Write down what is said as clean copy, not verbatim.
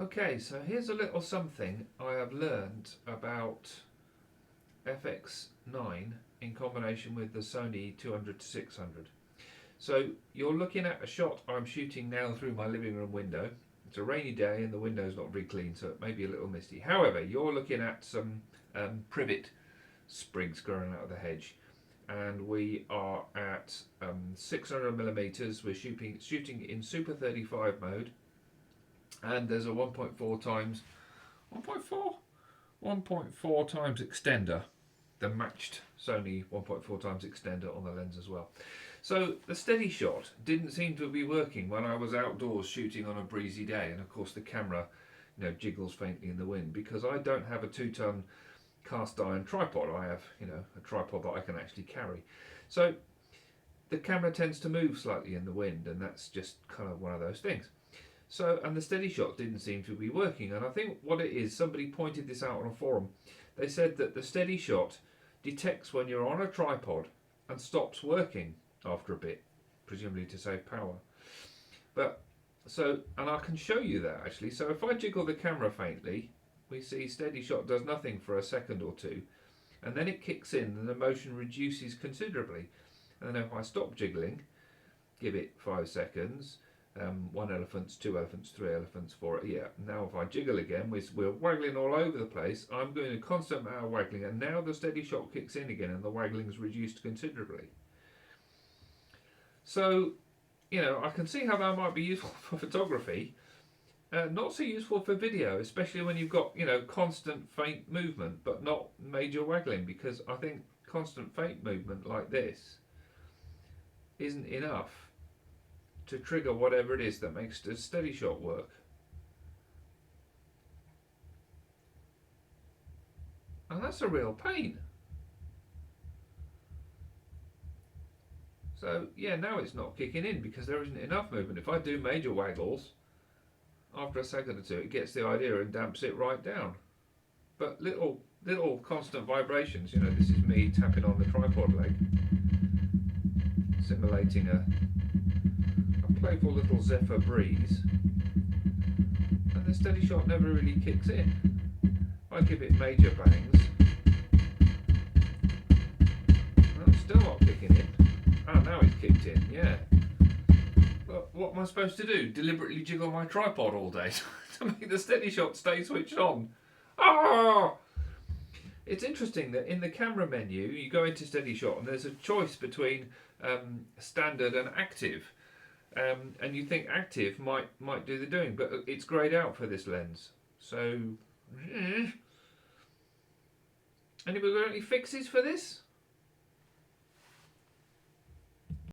Okay, so here's a little something I have learned about FX9 in combination with the Sony 200 to 600. So you're looking at a shot I'm shooting now through my living room window. It's a rainy day and the window's not very clean, so it may be a little misty. However, you're looking at some privet sprigs growing out of the hedge, and we are at 600 millimeters. We're shooting in Super 35 mode, and there's a 1.4 times 1.4 times extender, the matched Sony 1.4 times extender on the lens as well. So the steady shot didn't seem to be working when I was outdoors shooting on a breezy day, and of course the camera, jiggles faintly in the wind because I don't have a 2-ton cast iron tripod. I have, a tripod that I can actually carry. So the camera tends to move slightly in the wind, and that's just kind of one of those things. So, and the steady shot didn't seem to be working, and I think what it is, somebody pointed this out on a forum. They said that the steady shot detects when you're on a tripod and stops working after a bit, presumably to save power. But so, and I can show you that actually. So if I jiggle the camera faintly, we see steady shot does nothing for a second or two, and then it kicks in and the motion reduces considerably. And then if I stop jiggling, give it 5 seconds, 1 elephant, 2 elephants, 3 elephants, 4. Yeah, now if I jiggle again, we're waggling all over the place. I'm doing a constant amount of waggling, and now the steady shot kicks in again and the waggling's reduced considerably. So, I can see how that might be useful for photography. Not so useful for video, especially when you've got, constant faint movement but not major waggling, because I think constant faint movement like this isn't enough to trigger whatever it is that makes a steady shot work. And that's a real pain. So yeah, now it's not kicking in because there isn't enough movement. If I do major waggles, after a second or two it gets the idea and damps it right down. But little constant vibrations, this is me tapping on the tripod leg, simulating a playful little zephyr breeze, and the steady shot never really kicks in. I give it major bangs, well, it's still not kicking in. Ah, now it's kicked in, yeah. But what am I supposed to do? Deliberately jiggle my tripod all day to make the steady shot stay switched on? Ah! It's interesting that in the camera menu you go into steady shot and there's a choice between standard and active. And you think active might do the doing, but it's greyed out for this lens. So, anybody got any fixes for this?